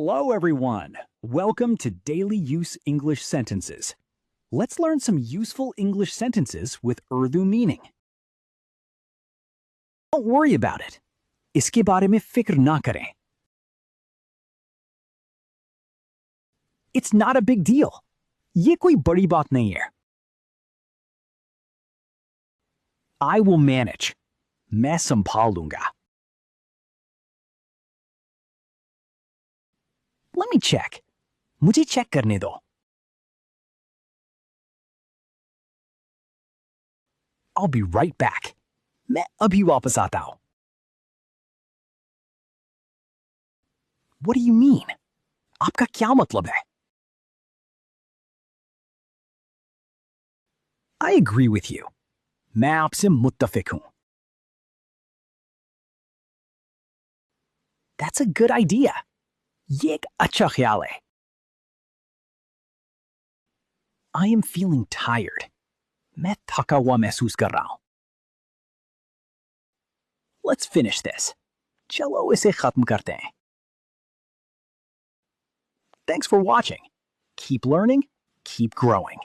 Hello, everyone. Welcome to Daily Use English Sentences. Let's learn some useful English sentences with Urdu meaning. Don't worry about it. इसके बारे में फिक्र ना करें. It's not a big deal. ये कोई बड़ी बात नहीं है. I will manage. मैं संभाल लूंगा. Let me check. मुझे चेक करने दो. I'll be right back. मैं अभी वापस आता हूं. What do you mean? आपका क्या मतलब है? I agree with you. मैं आपसे मुत्तफिक हूं. That's a good idea. ये एक अच्छा ख्याल है. I am feeling tired. मैं थका हुआ महसूस कर रहा हूं. Let's finish this. चलो इसे खत्म करते हैं. Thanks for watching. Keep learning, keep growing.